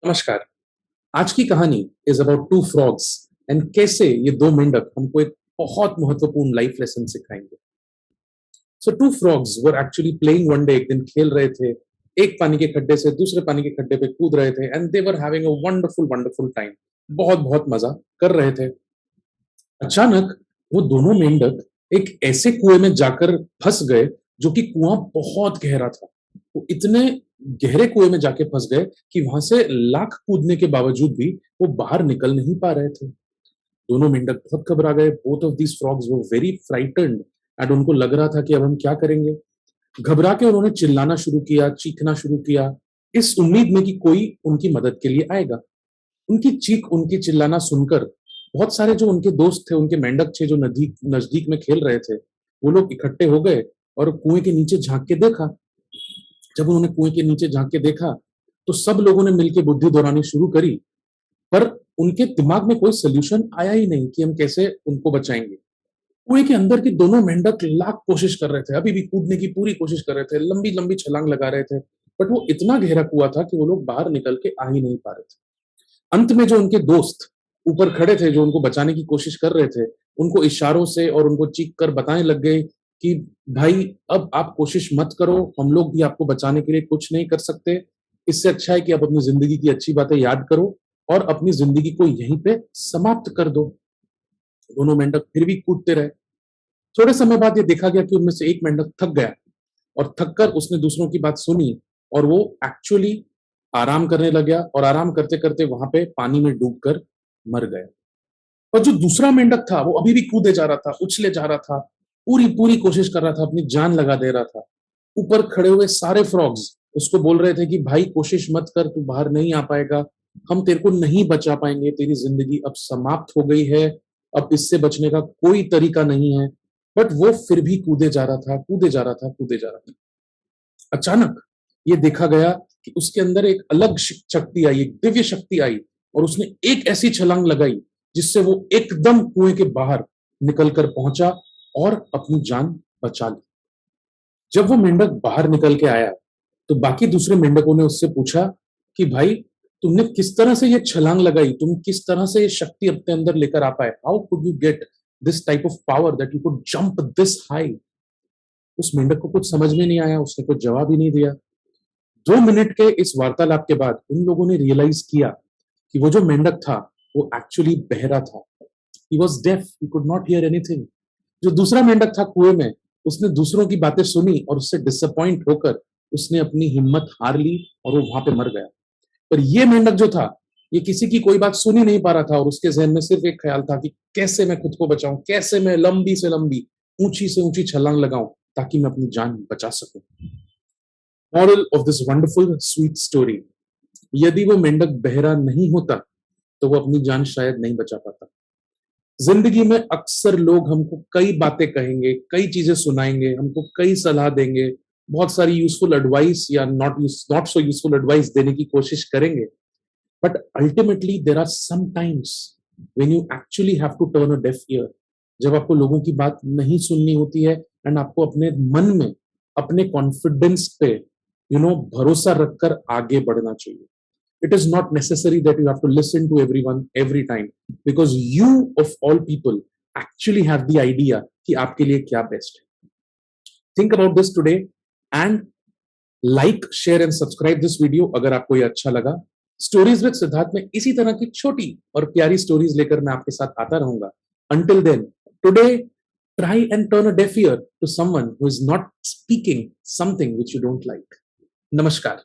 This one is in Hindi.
नमस्कार। आज की कहानी is about two frogs and कैसे ये दो मेंढक हमको एक बहुत महत्वपूर्ण लाइफ लेसन सिखाएंगे। So two frogs were actually playing one day. एक दिन खेल रहे थे, एक पानी के खड्डे से दूसरे पानी के खड्डे पे कूद रहे थे and they were having a wonderful wonderful time. बहुत बहुत मजा कर रहे थे। अचानक वो दोनों मेंढक एक ऐसे कुएं में जाकर फंस गए जो कि कुआं बहुत गहरा था। वो इतने गहरे कुएं में जाके फंस गए कि वहां से लाख कूदने के बावजूद भी वो बाहर निकल नहीं पा रहे थे। दोनों मेंढक बहुत घबरा गए। Both of these frogs were very frightened and उनको लग रहा था कि अब हम क्या करेंगे। घबरा के उन्होंने चिल्लाना शुरू किया, चीखना शुरू किया, इस उम्मीद में कि कोई उनकी मदद के लिए आएगा। उनकी चीख, उनकी चिल्लाना सुनकर बहुत सारे जो उनके दोस्त थे, उनके मेंढक थे जो नजदीक नजदीक में खेल रहे थे, वो लोग इकट्ठे हो गए और कुएं के नीचे झांक के देखा। जब उन्होंने कुएं के नीचे झांक के देखा तो सब लोगों ने मिलकर बुद्धि दौड़ानी शुरू करी, पर उनके दिमाग में कोई सोल्यूशन आया ही नहीं कि हम कैसे उनको बचाएंगे। कुएं के अंदर के दोनों मेंढक लाख कोशिश कर रहे थे, अभी भी कूदने की पूरी कोशिश कर रहे थे, लंबी लंबी छलांग लगा रहे थे, बट वो इतना गहरा कुआं था कि वो लोग बाहर निकल के आ ही नहीं पा रहे थे। अंत में जो उनके दोस्त ऊपर खड़े थे, जो उनको बचाने की कोशिश कर रहे थे, उनको इशारों से और उनको चीख कर बताने लग गए कि भाई अब आप कोशिश मत करो, हम लोग भी आपको बचाने के लिए कुछ नहीं कर सकते। इससे अच्छा है कि आप अपनी जिंदगी की अच्छी बातें याद करो और अपनी जिंदगी को यहीं पे समाप्त कर दो। दोनों मेंढक फिर भी कूदते रहे। थोड़े समय बाद ये देखा गया कि उनमें से एक मेंढक थक गया और थक कर उसने दूसरों की बात सुनी और वो एक्चुअली आराम करने लग गया और आराम करते करते वहां पे पानी में डूबकर मर गया। और जो दूसरा मेंढक था वो अभी भी कूदे जा रहा था, उछले जा रहा था, पूरी पूरी कोशिश कर रहा था, अपनी जान लगा दे रहा था। ऊपर खड़े हुए सारे फ्रॉग्स उसको बोल रहे थे कि भाई कोशिश मत कर, तू बाहर नहीं आ पाएगा, हम तेरे को नहीं बचा पाएंगे, तेरी जिंदगी अब समाप्त हो गई है, अब इससे बचने का कोई तरीका नहीं है। बट वो फिर भी कूदे जा रहा था, कूदे जा रहा था, कूदे जा रहा था। अचानक ये देखा गया कि उसके अंदर एक अलग शक्ति आई, एक दिव्य शक्ति आई और उसने एक ऐसी छलांग लगाई जिससे वो एकदम कुएं के बाहर निकलकर पहुंचा और अपनी जान बचा ली। जब वो मेंढक बाहर निकल के आया तो बाकी दूसरे मेंढकों ने उससे पूछा कि भाई तुमने किस तरह से ये छलांग लगाई, तुम किस तरह से ये शक्ति अपने अंदर लेकर आ पाए, how could you get this type of power that you could jump this high. उस मेंढक को कुछ समझ में नहीं आया, उसने कुछ जवाब ही नहीं दिया। 2 मिनट के इस वार्तालाप के बाद उन लोगों ने रियलाइज किया कि वो जो मेंढक था वो एक्चुअली बहरा था। He was def, he could not hear anything. जो दूसरा मेंढक था कुएं में, उसने दूसरों की बातें सुनी और उससे डिसअपॉइंट होकर उसने अपनी हिम्मत हार ली और वो वहां पे मर गया। पर ये मेंढक जो था, ये किसी की कोई बात सुन ही नहीं पा रहा था और उसके जहन में सिर्फ एक ख्याल था कि कैसे मैं खुद को बचाऊं, कैसे मैं लंबी से लंबी, ऊंची से ऊंची छलांग लगाऊं ताकि मैं अपनी जान बचा सकूं। Moral of this wonderful sweet story, यदि वो मेंढक बहरा नहीं होता तो वो अपनी जान शायद नहीं बचा पाता। जिंदगी में अक्सर लोग हमको कई बातें कहेंगे, कई चीजें सुनाएंगे, हमको कई सलाह देंगे, बहुत सारी यूजफुल एडवाइस या नॉट सो यूजफुल एडवाइस देने की कोशिश करेंगे। But ultimately there are some times when you actually have to turn a deaf ear, जब आपको लोगों की बात नहीं सुननी होती है एंड आपको अपने मन में, अपने कॉन्फिडेंस पे भरोसा रखकर आगे बढ़ना चाहिए। It is not necessary that you have to listen to everyone every time, because you of all people actually have the idea कि आपके लिए क्या बेस्ट है। Think about this today and like, share and subscribe this video अगर आपको ये अच्छा लगा। स्टोरीज विद सिद्धार्थ में इसी तरह की छोटी और प्यारी स्टोरीज लेकर मैं आपके साथ आता रहूंगा। Until then, today try and turn a deaf ear to someone who is not speaking something which you don't like. नमस्कार।